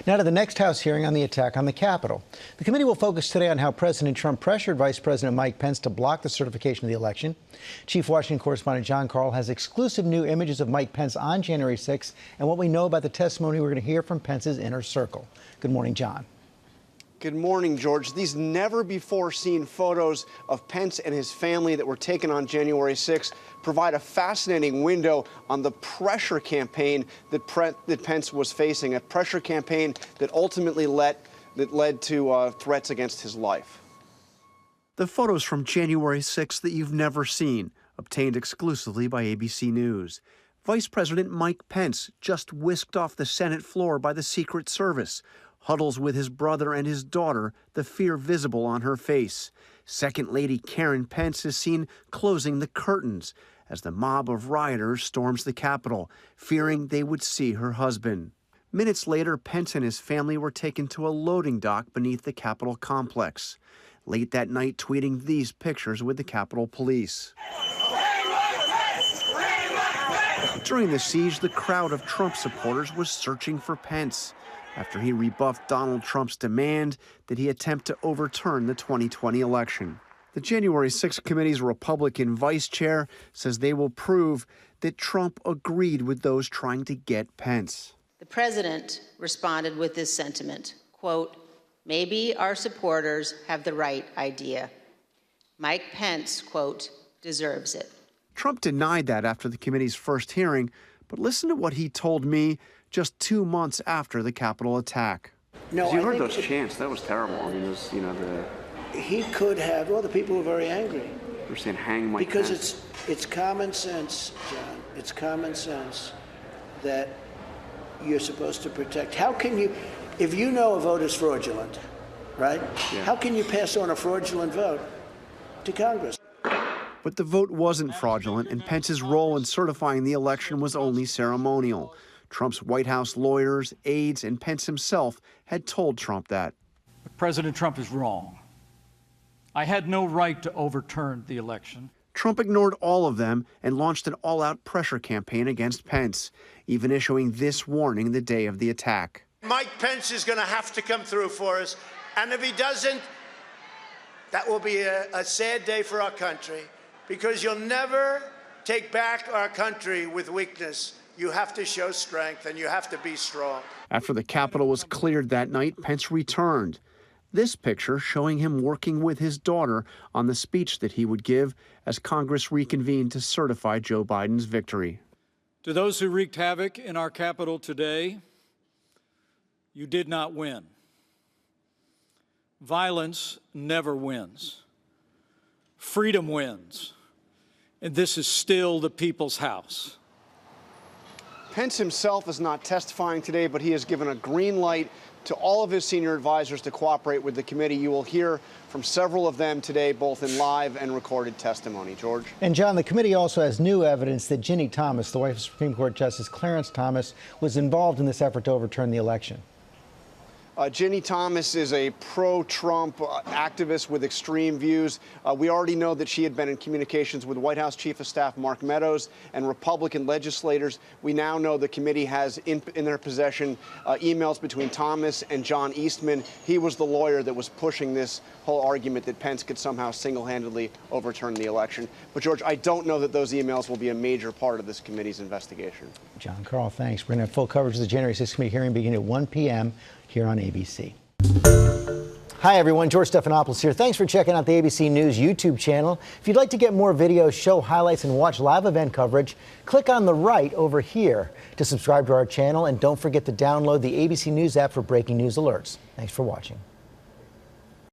Now to the next House hearing on the attack on the Capitol. The committee will focus today on how President Trump pressured Vice President Mike Pence to block the certification of the election. Chief Washington correspondent John Carl has exclusive new images of Mike Pence on January 6th and what we know about the testimony we're going to hear from Pence's inner circle. Good morning, John. Good morning, George. These never-before-seen photos of Pence and his family that were taken on January 6th provide a fascinating window on the pressure campaign that Pence was facing, a pressure campaign that ultimately led to threats against his life. The photos from January 6th that you've never seen, obtained exclusively by ABC News. Vice President Mike Pence just whisked off the Senate floor by the Secret Service, huddles with his brother and his daughter, the fear visible on her face. Second Lady Karen Pence is seen closing the curtains as the mob of rioters storms the Capitol, fearing they would see her husband. Minutes later, Pence and his family were taken to a loading dock beneath the Capitol complex. Late that night, tweeting these pictures with the Capitol Police. During the siege, the crowd of Trump supporters was searching for Pence after he rebuffed Donald Trump's demand that he attempt to overturn the 2020 election. The January 6th committee's Republican vice chair says they will prove that Trump agreed with those trying to get Pence. The president responded with this sentiment, quote, "Maybe our supporters have the right idea. Mike Pence, quote, deserves it." Trump denied that after the committee's first hearing, but listen to what he told me just 2 months after the Capitol attack. No, you heard those chants. That was terrible. I mean, it was, he could have. Well, the people were very angry. They're saying, "Hang Mike Pence." Because it's common sense, John. It's common sense that you're supposed to protect. How can you, if you know a vote is fraudulent, right? Yeah. How can you pass on a fraudulent vote to Congress? But the vote wasn't fraudulent, and Pence's role in certifying the election was only ceremonial. Trump's White House lawyers, aides, and Pence himself had told Trump that. President Trump is wrong. I had no right to overturn the election. Trump ignored all of them and launched an all-out pressure campaign against Pence, even issuing this warning the day of the attack. Mike Pence is going to have to come through for us, and if he doesn't, that will be a sad day for our country, because you'll never take back our country with weakness. You have to show strength, and you have to be strong. After the Capitol was cleared that night, Pence returned. This picture showing him working with his daughter on the speech that he would give as Congress reconvened to certify Joe Biden's victory. To those who wreaked havoc in our Capitol today, you did not win. Violence never wins. Freedom wins. And this is still the people's house. Pence himself is not testifying today, but he has given a green light to all of his senior advisors to cooperate with the committee. You will hear from several of them today, both in live and recorded testimony. George? And John, the committee also has new evidence that Ginny Thomas, the wife of Supreme Court Justice Clarence Thomas, was involved in this effort to overturn the election. Ginny Thomas is a pro-Trump activist with extreme views. We already know that she had been in communications with White House Chief of Staff Mark Meadows and Republican legislators. We now know the committee has in their possession emails between Thomas and John Eastman. He was the lawyer that was pushing this whole argument that Pence could somehow single-handedly overturn the election. But, George, I don't know that those emails will be a major part of this committee's investigation. John Carl, thanks. We're going to have full coverage of the January 6th committee hearing beginning at 1 p.m. here on ABC. Hi, everyone. George Stephanopoulos here. Thanks for checking out the ABC News YouTube channel. If you'd like to get more videos, show highlights, and watch live event coverage, click on the right over here to subscribe to our channel. And don't forget to download the ABC News app for breaking news alerts. Thanks for watching.